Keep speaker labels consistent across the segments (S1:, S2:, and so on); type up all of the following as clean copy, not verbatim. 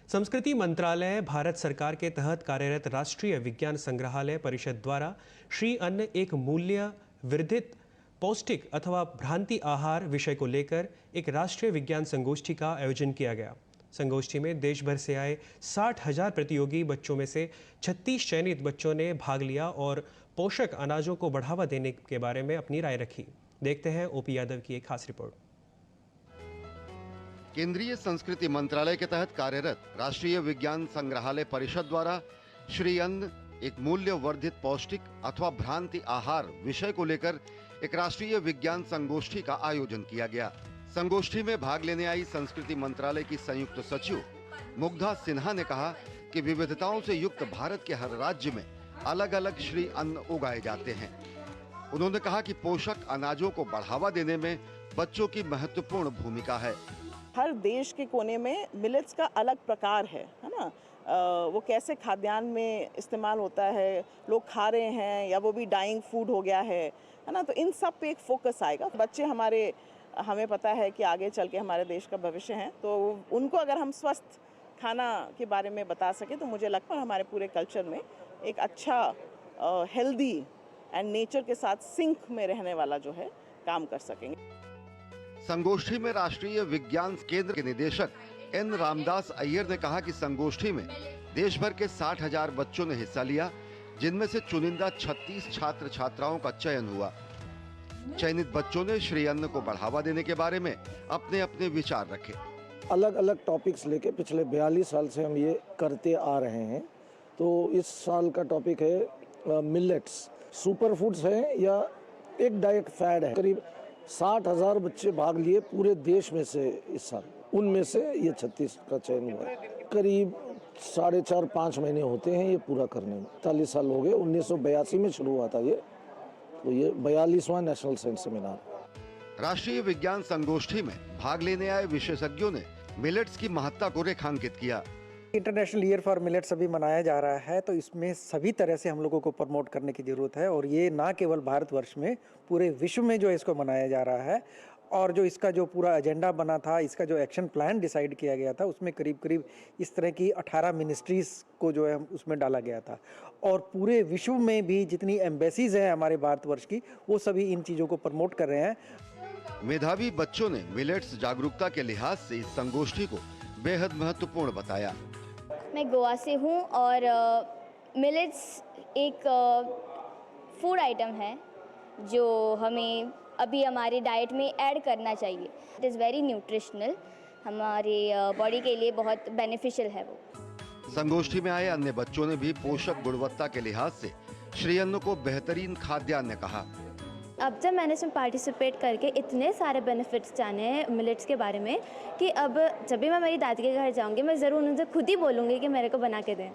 S1: संस्कृति मंत्रालय भारत सरकार के तहत कार्यरत राष्ट्रीय विज्ञान संग्रहालय परिषद द्वारा श्री अन्न एक मूल्य वर्धित पौष्टिक अथवा भ्रांति आहार विषय को लेकर एक राष्ट्रीय विज्ञान संगोष्ठी का आयोजन किया गया। संगोष्ठी में देश भर से आए 60,000 प्रतियोगी बच्चों में से 36 चयनित बच्चों ने भाग लिया और पोषक अनाजों को बढ़ावा देने के बारे में अपनी राय रखी। देखते हैं ओपी यादव की एक खास रिपोर्ट।
S2: केंद्रीय संस्कृति मंत्रालय के तहत कार्यरत राष्ट्रीय विज्ञान संग्रहालय परिषद द्वारा श्री अन्न एक मूल्य वर्धित पौष्टिक अथवा भ्रांति आहार विषय को लेकर एक राष्ट्रीय विज्ञान संगोष्ठी का आयोजन किया गया। संगोष्ठी में भाग लेने आई संस्कृति मंत्रालय की संयुक्त सचिव मुग्धा सिन्हा ने कहा कि विविधताओं से युक्त भारत के हर राज्य में अलग अलग श्री अन्न उगाए जाते हैं। उन्होंने कहा कि पोषक अनाजों को बढ़ावा देने में बच्चों की महत्वपूर्ण भूमिका है।
S3: हर देश के कोने में मिलेट्स का अलग प्रकार है ना। वो कैसे खाद्यान्न में इस्तेमाल होता है, लोग खा रहे हैं या वो भी डाइंग फूड हो गया है ना। तो इन सब पे एक फोकस आएगा। बच्चे हमें पता है कि आगे चल के हमारे देश का भविष्य है, तो उनको अगर हम स्वस्थ खाना के बारे में बता सके तो मुझे लगता है हमारे पूरे कल्चर में एक अच्छा हेल्दी एंड नेचर के साथ सिंक में रहने वाला जो है काम कर सकेंगे।
S2: संगोष्ठी में राष्ट्रीय विज्ञान केंद्र के निदेशक एन रामदास अय्यर ने कहा कि संगोष्ठी में देश भर के 60,000 बच्चों ने हिस्सा लिया, जिनमें से चुनिंदा 36 छात्र छात्राओं का चयन हुआ। चयनित बच्चों ने श्री अन्न को बढ़ावा देने के बारे में अपने अपने विचार रखे।
S4: अलग अलग टॉपिक्स लेके पिछले 42 साल से हम ये करते आ रहे हैं। तो इस साल का टॉपिक है मिलेट्स, सुपर फूड्स है या एक डाइट फैड है। करीब 60,000 बच्चे भाग लिए पूरे देश में से इस साल, उनमें से ये 36 का चयन हुआ है। करीब 4.5 महीने होते हैं ये पूरा करने में। 40 साल हो गए, 1982 में शुरू हुआ था ये, तो ये 42वां नेशनल साइंस सेमिनार।
S2: राष्ट्रीय विज्ञान संगोष्ठी में भाग लेने आए विशेषज्ञों ने मिलेट्स की महत्ता को रेखांकित किया।
S5: इंटरनेशनल ईयर फॉर मिलेट्स अभी मनाया जा रहा है, तो इसमें सभी तरह से हम लोगों को प्रमोट करने की ज़रूरत है। और ये ना केवल भारतवर्ष में, पूरे विश्व में जो इसको मनाया जा रहा है। और जो इसका जो पूरा एजेंडा बना था, इसका जो एक्शन प्लान डिसाइड किया गया था, उसमें करीब करीब इस तरह की 18 मिनिस्ट्रीज़ को जो है उसमें डाला गया था। और पूरे विश्व में भी जितनी एम्बेसीज हैं हमारे भारतवर्ष की, वो सभी इन चीज़ों को प्रमोट कर रहे हैं।
S2: मेधावी बच्चों ने मिलेट्स जागरूकता के लिहाज से इस संगोष्ठी को बेहद महत्वपूर्ण बताया।
S6: मैं गोवा से हूँ और मिलेट्स एक फूड आइटम है जो हमें अभी हमारे डाइट में ऐड करना चाहिए। इट इज़ वेरी न्यूट्रिशनल, हमारे बॉडी के लिए बहुत बेनिफिशियल है वो।
S2: संगोष्ठी में आए अन्य बच्चों ने भी पोषक गुणवत्ता के लिहाज से श्री अन्न को बेहतरीन खाद्यान्न कहा।
S7: अब जब मैंने इसमें पार्टिसिपेट करके इतने सारे बेनिफिट्स जाने हैं मिलेट्स के बारे में कि अब जब भी मैं मेरी दादी के घर जाऊंगी मैं ज़रूर उनसे खुद ही बोलूँगी कि मेरे को बना के दें।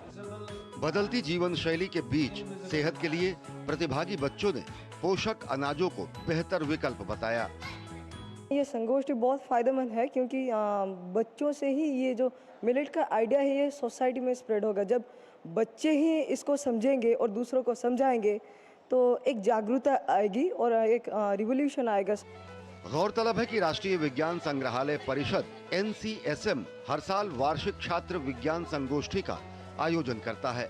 S2: बदलती जीवन शैली के बीच सेहत के लिए प्रतिभागी बच्चों ने पोषक अनाजों को बेहतर विकल्प बताया।
S8: ये संगोष्ठी बहुत फ़ायदेमंद है क्योंकि बच्चों से ही ये जो मिलेट का आइडिया है ये सोसाइटी में स्प्रेड होगा। जब बच्चे ही इसको समझेंगे और दूसरों को समझाएंगे तो एक जागरूकता आएगी और एक रिवॉल्यूशन आएगा।
S2: गौरतलब है कि राष्ट्रीय विज्ञान संग्रहालय परिषद NCSM हर साल वार्षिक छात्र विज्ञान संगोष्ठी का आयोजन करता है।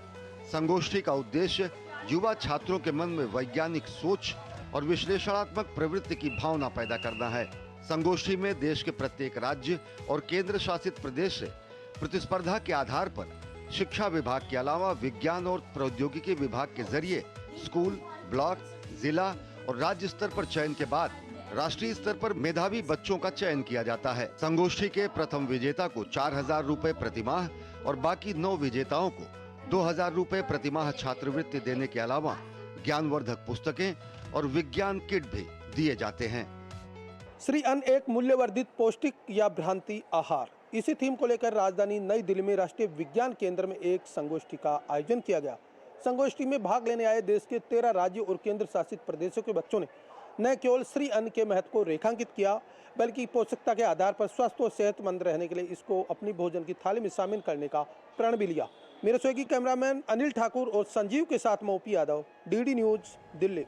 S2: संगोष्ठी का उद्देश्य युवा छात्रों के मन में वैज्ञानिक सोच और विश्लेषणात्मक प्रवृत्ति की भावना पैदा करना है। संगोष्ठी में देश के प्रत्येक राज्य और केंद्र शासित प्रदेश से प्रतिस्पर्धा के आधार पर शिक्षा विभाग के अलावा विज्ञान और प्रौद्योगिकी विभाग के जरिए स्कूल, ब्लॉक, जिला और राज्य स्तर पर चयन के बाद राष्ट्रीय स्तर पर मेधावी बच्चों का चयन किया जाता है। संगोष्ठी के प्रथम विजेता को 4,000 रुपए प्रतिमाह और बाकी 9 विजेताओं को 2,000 रुपए प्रतिमाह छात्रवृत्ति देने के अलावा ज्ञानवर्धक पुस्तकें और विज्ञान किट भी दिए जाते हैं।
S9: श्री अन्न एक मूल्यवर्धित पौष्टिक या भ्रांति आहार, इसी थीम को लेकर राजधानी नई दिल्ली में राष्ट्रीय विज्ञान केंद्र में एक संगोष्ठी का आयोजन किया गया। संगोष्ठी में भाग लेने आए देश के 13 राज्यों और केंद्र शासित प्रदेशों के बच्चों ने न केवल श्री अन्न के महत्व को रेखांकित किया, बल्कि पोषकता के आधार पर स्वस्थ और सेहतमंद रहने के लिए इसको अपनी भोजन की थाली में शामिल करने का प्रण भी लिया। मेरे सहयोगी कैमरामैन अनिल ठाकुर और संजीव के साथ मैं OP Yadav, DD news, Delhi.